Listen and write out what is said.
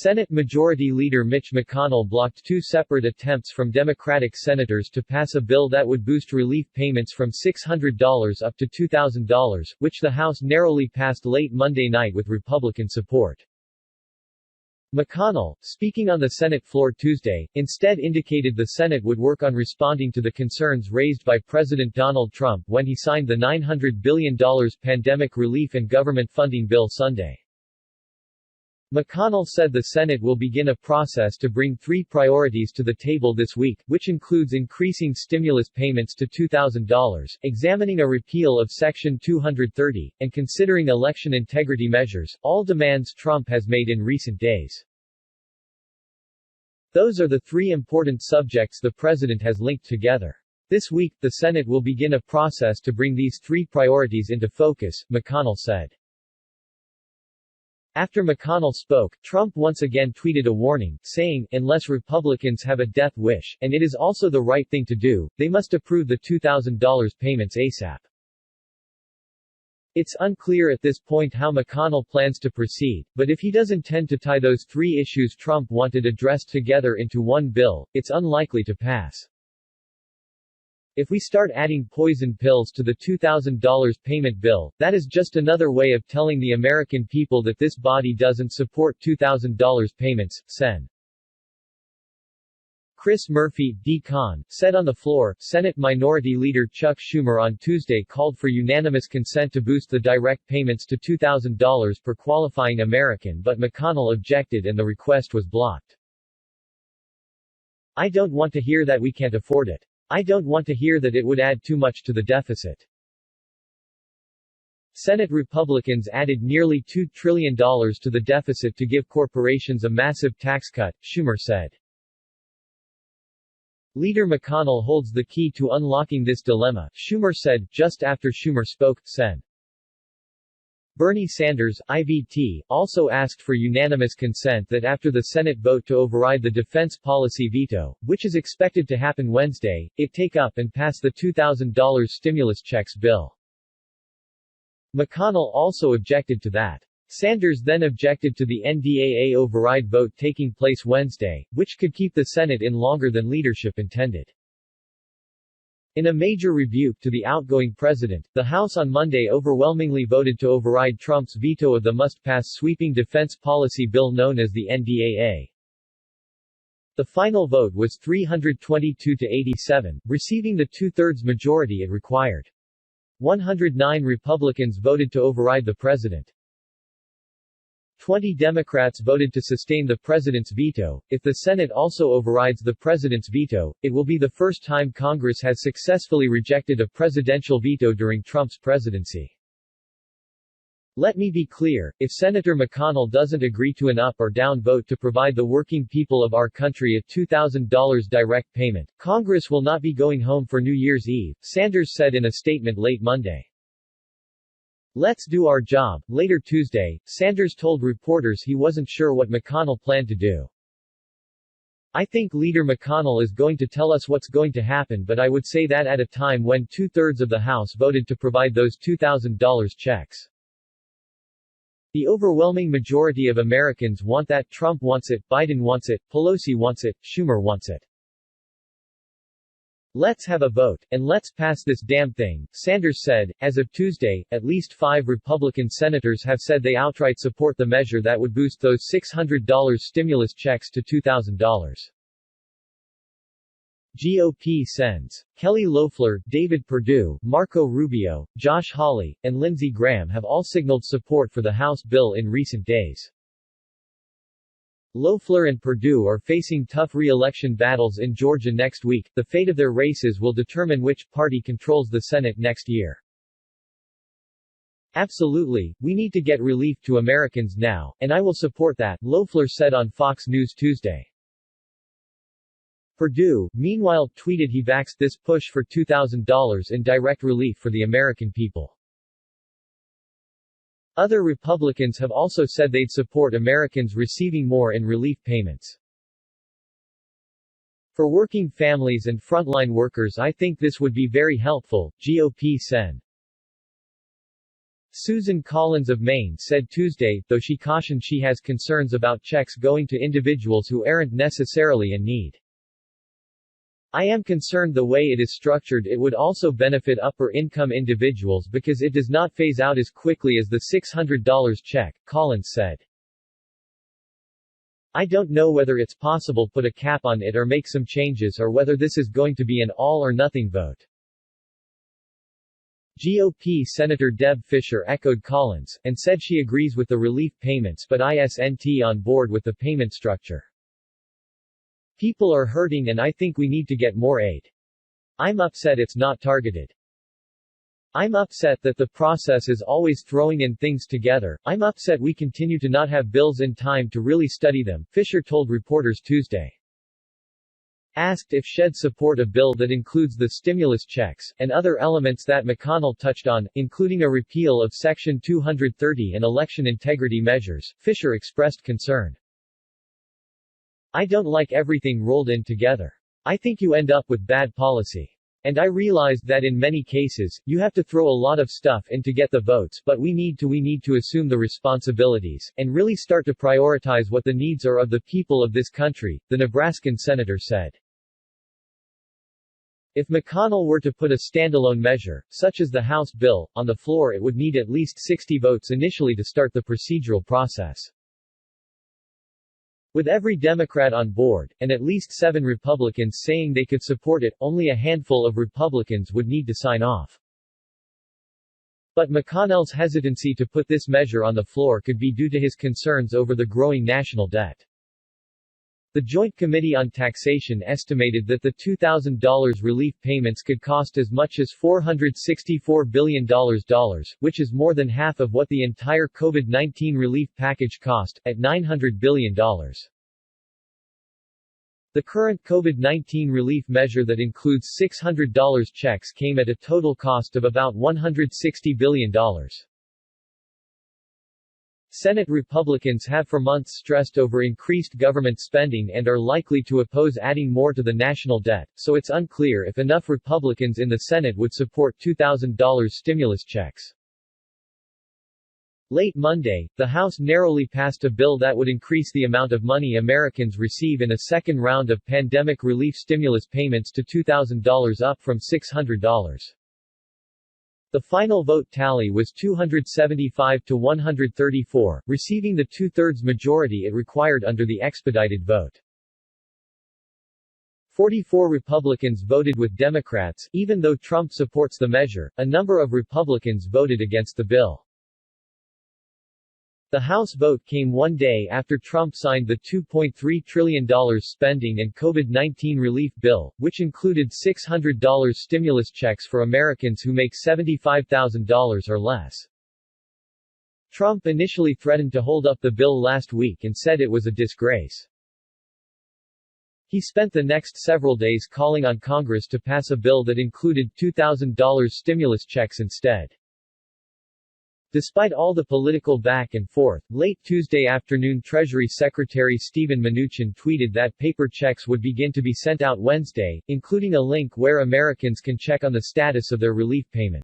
Senate Majority Leader Mitch McConnell blocked two separate attempts from Democratic senators to pass a bill that would boost relief payments from $600 up to $2,000, which the House narrowly passed late Monday night with Republican support. McConnell, speaking on the Senate floor Tuesday, instead indicated the Senate would work on responding to the concerns raised by President Donald Trump when he signed the $900 billion pandemic relief and government funding bill Sunday. McConnell said the Senate will begin a process to bring three priorities to the table this week, which includes increasing stimulus payments to $2,000, examining a repeal of Section 230, and considering election integrity measures, all demands Trump has made in recent days. Those are the three important subjects the president has linked together. This week, the Senate will begin a process to bring these three priorities into focus, McConnell said. After McConnell spoke, Trump once again tweeted a warning, saying, "Unless Republicans have a death wish, and it is also the right thing to do, they must approve the $2,000 payments ASAP." It's unclear at this point how McConnell plans to proceed, but if he does intend to tie those three issues Trump wanted addressed together into one bill, it's unlikely to pass. If we start adding poison pills to the $2,000 payment bill, that is just another way of telling the American people that this body doesn't support $2,000 payments, Sen. Chris Murphy, D-Con, said on the floor. Senate Minority Leader Chuck Schumer on Tuesday called for unanimous consent to boost the direct payments to $2,000 per qualifying American, but McConnell objected and the request was blocked. "I don't want to hear that we can't afford it. I don't want to hear that it would add too much to the deficit." Senate Republicans added nearly $2 trillion to the deficit to give corporations a massive tax cut, Schumer said. Leader McConnell holds the key to unlocking this dilemma, Schumer said, just after Schumer spoke. Sen. Bernie Sanders, IVT, also asked for unanimous consent that after the Senate vote to override the defense policy veto, which is expected to happen Wednesday, it take up and pass the $2,000 stimulus checks bill. McConnell also objected to that. Sanders then objected to the NDAA override vote taking place Wednesday, which could keep the Senate in longer than leadership intended. In a major rebuke to the outgoing president, the House on Monday overwhelmingly voted to override Trump's veto of the must-pass sweeping defense policy bill known as the NDAA. The final vote was 322 to 87, receiving the two-thirds majority it required. 109 Republicans voted to override the president. 20 Democrats voted to sustain the president's veto. If the Senate also overrides the president's veto, it will be the first time Congress has successfully rejected a presidential veto during Trump's presidency. Let me be clear, if Senator McConnell doesn't agree to an up or down vote to provide the working people of our country a $2,000 direct payment, Congress will not be going home for New Year's Eve, Sanders said in a statement late Monday. "Let's do our job." Later Tuesday, Sanders told reporters he wasn't sure what McConnell planned to do. "I think Leader McConnell is going to tell us what's going to happen, but I would say that at a time when two-thirds of the House voted to provide those $2,000 checks. The overwhelming majority of Americans want that. Trump wants it, Biden wants it, Pelosi wants it, Schumer wants it. Let's have a vote, and let's pass this damn thing," Sanders said. As of Tuesday, at least 5 Republican senators have said they outright support the measure that would boost those $600 stimulus checks to $2,000. GOP sends. Kelly Loeffler, David Perdue, Marco Rubio, Josh Hawley, and Lindsey Graham have all signaled support for the House bill in recent days. Loeffler and Perdue are facing tough re-election battles in Georgia next week. The fate of their races will determine which party controls the Senate next year. "Absolutely, we need to get relief to Americans now, and I will support that," Loeffler said on Fox News Tuesday. Perdue, meanwhile, tweeted he backs this push for $2,000 in direct relief for the American people. Other Republicans have also said they'd support Americans receiving more in relief payments. "For working families and frontline workers, I think this would be very helpful," GOP Sen. Susan Collins of Maine said Tuesday, though she cautioned she has concerns about checks going to individuals who aren't necessarily in need. I am concerned the way it is structured it would also benefit upper-income individuals because it does not phase out as quickly as the $600 check, Collins said. I don't know whether it's possible put a cap on it or make some changes or whether this is going to be an all-or-nothing vote. GOP Senator Deb Fischer echoed Collins, and said she agrees with the relief payments but isn't on board with the payment structure. People are hurting and I think we need to get more aid. I'm upset it's not targeted. I'm upset that the process is always throwing in things together. I'm upset we continue to not have bills in time to really study them, Fischer told reporters Tuesday. Asked if she'd support a bill that includes the stimulus checks, and other elements that McConnell touched on, including a repeal of Section 230 and election integrity measures, Fischer expressed concern. I don't like everything rolled in together. I think you end up with bad policy. And I realized that in many cases, you have to throw a lot of stuff in to get the votes but we need to assume the responsibilities, and really start to prioritize what the needs are of the people of this country, the Nebraskan senator said. If McConnell were to put a standalone measure, such as the House bill, on the floor it would need at least 60 votes initially to start the procedural process. With every Democrat on board, and at least 7 Republicans saying they could support it, only a handful of Republicans would need to sign off. But McConnell's hesitancy to put this measure on the floor could be due to his concerns over the growing national debt. The Joint Committee on Taxation estimated that the $2,000 relief payments could cost as much as $464 billion, which is more than half of what the entire COVID-19 relief package cost, at $900 billion. The current COVID-19 relief measure that includes $600 checks came at a total cost of about $160 billion. Senate Republicans have for months stressed over increased government spending and are likely to oppose adding more to the national debt, so it's unclear if enough Republicans in the Senate would support $2,000 stimulus checks. Late Monday, the House narrowly passed a bill that would increase the amount of money Americans receive in a second round of pandemic relief stimulus payments to $2,000 up from $600. The final vote tally was 275 to 134, receiving the two-thirds majority it required under the expedited vote. 44 Republicans voted with Democrats. Even though Trump supports the measure, a number of Republicans voted against the bill. The House vote came one day after Trump signed the $2.3 trillion spending and COVID-19 relief bill, which included $600 stimulus checks for Americans who make $75,000 or less. Trump initially threatened to hold up the bill last week and said it was a disgrace. He spent the next several days calling on Congress to pass a bill that included $2,000 stimulus checks instead. Despite all the political back and forth, late Tuesday afternoon Treasury Secretary Steven Mnuchin tweeted that paper checks would begin to be sent out Wednesday, including a link where Americans can check on the status of their relief payment.